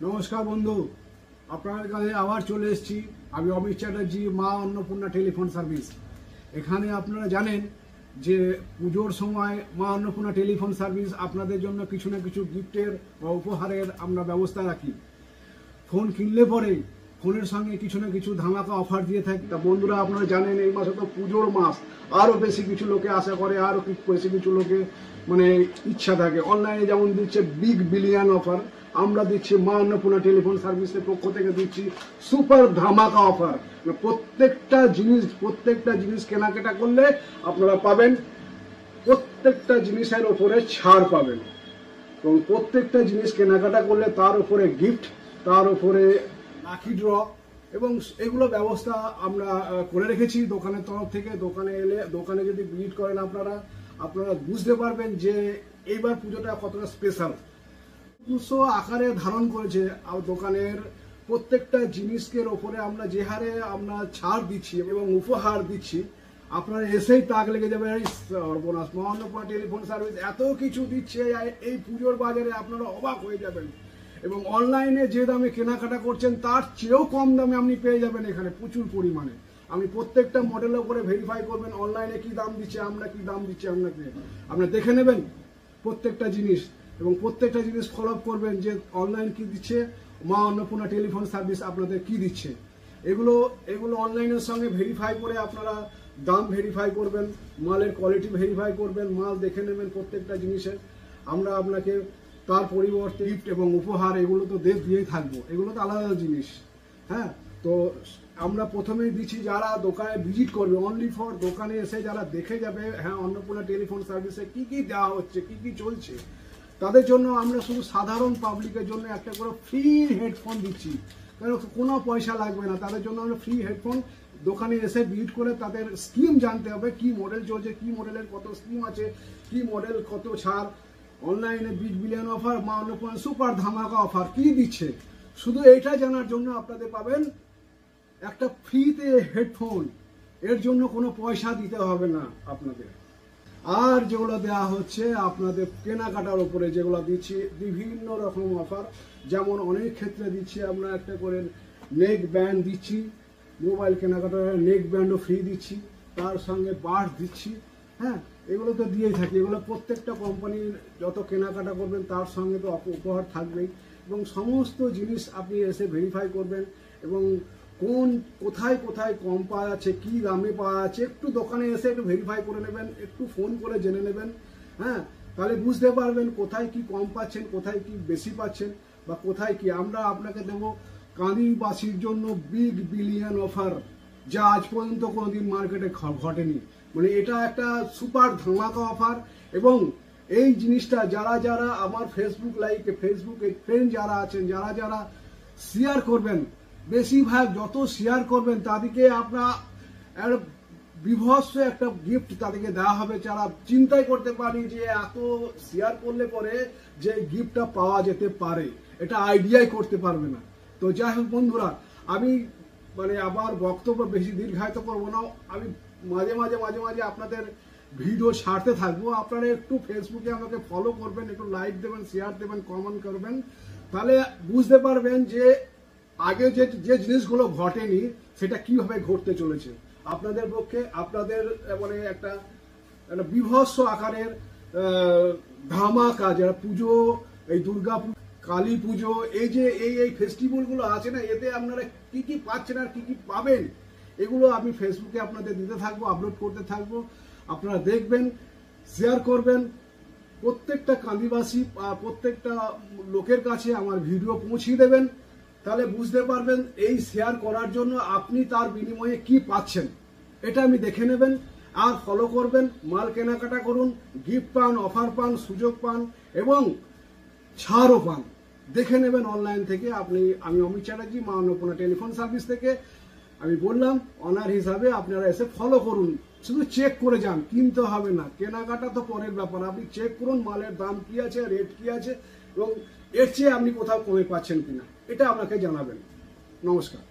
নমস্কার বন্ধু, আপনার কাছে আবার চলে এসেছি। আমি অমিত চ্যাটার্জি, মা অন্নপূর্ণা টেলিফোন সার্ভিস। এখানে আপনারা জানেন যে পুজোর সময় মা অন্নপূর্ণা টেলিফোন সার্ভিস আপনাদের জন্য কিছু না কিছু গিফটের বা উপহারের আমরা ব্যবস্থা রাখি। ফোন কিনলে পরে ফোনের সঙ্গে কিছু না কিছু ধামাকা অফার দিয়ে থাকি। তা বন্ধুরা, আপনারা জানেন এই মাসে তো পুজোর মাস, আরও বেশি কিছু লোকে আশা করে, আরও বেশি কিছু লোকে ইচ্ছা থাকে। অনলাইনে যেমন দিচ্ছে বিগ বিলিয়ন অফার, আমরা দিচ্ছি মা অন্নপূর্ণা টেলিফোন সার্ভিসের পক্ষ থেকে দিচ্ছি সুপার ধামাকা অফার। প্রত্যেকটা জিনিস কেনাকাটা করলে আপনারা পাবেন, প্রত্যেকটা জিনিসের ওপরে ছাড় পাবেন, এবং প্রত্যেকটা জিনিস কেনাকাটা করলে তার উপরে গিফট, তার উপরে লাকি ড্র, এবং এগুলো ব্যবস্থা আমরা করে রেখেছি দোকানের তরফ থেকে। দোকানে যদি ভিজিট করেন আপনারা বুঝতে পারবেন যে এইবার পুজোটা কতটা স্পেশাল আকারে ধারণ করেছে। দোকানের প্রত্যেকটা জিনিসের ওপরে আমরা যে হারে আমরা ছাড় দিচ্ছি এবং উপহার দিচ্ছি, আপনারা এসেই তাক লেগে যাবে, এই সর্বনাশ, মা অন্নপূর্ণা টেলিফোন সার্ভিস এত কিছু দিচ্ছে এই পুজোর বাজারে, আপনারা অবাক হয়ে যাবেন। এবং অনলাইনে যে দামে কেনাকাটা করছেন তার চেয়েও কম দামে আপনি পেয়ে যাবেন এখানে প্রচুর পরিমাণে। আপনি প্রত্যেকটা মডেলের উপরে ভেরিফাই করবেন অনলাইনে কি দাম দিচ্ছে, আমরা কি দাম দিচ্ছি আপনারা দেখে নেবেন প্রত্যেকটা জিনিস, এবং প্রত্যেকটা জিনিস ফলো আপ করবেন যে অনলাইন কি দিচ্ছে, মা অন্নপূর্ণা টেলিফোন সার্ভিস আপনাদের কি দিচ্ছে। এগুলো অনলাইনের সঙ্গে ভেরিফাই করে আপনারা দাম ভেরিফাই করবেন, মালের কোয়ালিটি ভেরিফাই করবেন, মাল দেখে নেবেন প্রত্যেকটা জিনিসের। আমরা আপনাকে তার পরিবর্তে গিফট এবং উপহার এগুলো তো দিয়েই থাকবো, এগুলো তো আলাদা জিনিস। হ্যাঁ, তো আমরা প্রথমেই দিচ্ছি যারা দোকানে ভিজিট করবে, অনলি ফর দোকানে এসে যারা দেখে যাবে হ্যাঁ অন্নপূর্ণা টেলিফোন সার্ভিসে কি কি দেওয়া হচ্ছে, কি কি চলছে, তাদের জন্য আমরা শুধু সাধারণ পাবলিকের জন্য একটা করে ফ্রি হেডফোন দিচ্ছি। কারণ কোনো পয়সা লাগবে না, তাদের জন্য আমরা ফ্রি হেডফোন দোকানে এসে ভিজিট করে তাদের স্কিম জানতে হবে, কি মডেল চলছে, কি মডেলের কত স্কিম আছে, কি মডেল কত ছাড়, অনলাইনে বিগ বিলিয়ন অফার, মা অন্নপূর্ণা সুপার ধামাকা অফার কি দিচ্ছে। শুধু এইটা জানার জন্য আপনাদের পাবেন একটা ফ্রিতে হেডফোন, এর জন্য কোনো পয়সা দিতে হবে না আপনাদের। আর যেগুলো দেওয়া হচ্ছে আপনাদের কেনাকাটার উপরে যেগুলো দিচ্ছি বিভিন্ন রকম অফার, যেমন অনেক ক্ষেত্রে দিচ্ছি আমরা একটা করে নেক ব্যান্ড দিচ্ছি, মোবাইল কেনাকাটার নেক ব্যান্ডও ফ্রি দিচ্ছি, তার সঙ্গে বাস দিচ্ছি। হ্যাঁ, এগুলো তো দিয়েই থাকি। এগুলো প্রত্যেকটা কোম্পানির যত কেনাকাটা করবেন তার সঙ্গে তো উপহার থাকবেই, এবং সমস্ত জিনিস আপনি এসে ভেরিফাই করবেন, এবং কোথায় কম পাওয়া যাচ্ছে, কি দামে পাওয়া যাচ্ছে, একটু দোকানে এসে একটু ভেরিফাই করে নেবেন, একটু ফোন করে জেনে নেবেন। হ্যাঁ, তাহলে বুঝতে পারবেন কোথায় কি কম পাচ্ছেন, কোথায় কি বেশি পাচ্ছেন, বা কোথায় কি। আমরা আপনাকে দেবো কাঁদিবাসীর জন্য বিগ বিলিয়ন অফার, যা আজ পর্যন্ত কোনোদিন মার্কেটে ঘটেনি। এটা একটা সুপার ধামাকা অফার। এবং এই জিনিসটা যারা আমার ফেসবুকে ফ্রেন্ড যারা আছেন, যারা শেয়ার করবেন, বেশিরভাগ যত শেয়ার করবেন তাদেরকে আপনার বিভৎস একটা গিফট তাদেরকে দেওয়া হবে। যারা চিন্তাই করতে পারি যে এত শেয়ার করলে পরে যে গিফটটা পাওয়া যেতে পারে, এটা আইডিয়াই করতে পারবে না। তো যাই হোক বন্ধুরা, আমি আবার বক্তব্য বেশি দীর্ঘায়িত করবো না। আমি মাঝে মাঝে আপনাদের ভিডিও ছাড়তে থাকবো। আপনারা একটু ফেসবুকে আমাকে ফলো করবেন, একটু লাইক দেবেন, শেয়ার দেবেন, কমেন্ট করবেন, তাহলে বুঝতে পারবেন যে আগে যে জিনিসগুলো ঘটেনি সেটা কিভাবে ঘটতে চলেছে আপনাদের পক্ষে। আপনাদের একটা বিভৎস আকারের ধামাকা, যারা পুজো, এই দুর্গা পুজো, কালী পুজো, এই ফেস্টিভ্যালগুলো আছে না, এতে আপনারা কি কি পাচ্ছেন আর কি কি পাবেন, এগুলো আমি ফেসবুকে আপনাদের দিতে থাকবো, আপলোড করতে থাকবো। আপনারা দেখবেন, শেয়ার করবেন, প্রত্যেকটা কাঁদিবাসী প্রত্যেকটা লোকের কাছে আমার ভিডিও পৌঁছিয়ে দেবেন, তাহলে বুঝতে পারবেন এই শেয়ার করার জন্য আপনি তার বিনিময়ে কি পাচ্ছেন, এটা আমি দেখে নেবেন। আর ফলো করবেন, মাল কেনাকাটা করুন, গিফট পান, অফার পান, সুযোগ পান, এবং ছাড়ও পান, দেখে নেবেন অনলাইন থেকে। আমি অমিত চ্যাটার্জি, মা অন্নপূর্ণা টেলিফোন সার্ভিস থেকে আমি বললাম, অনার হিসাবে আপনারা এসে ফলো করুন, শুধু চেক করে যান, কিনতে হবে না। কেনাকাটা তো পরের ব্যাপার, আপনি চেক করুন মালের দাম কি আছে, রেট কি আছে, এবং এর চেয়ে আপনি কোথাও কমে পাচ্ছেন কিনা, এটা আমাকে জানাবেন। নমস্কার।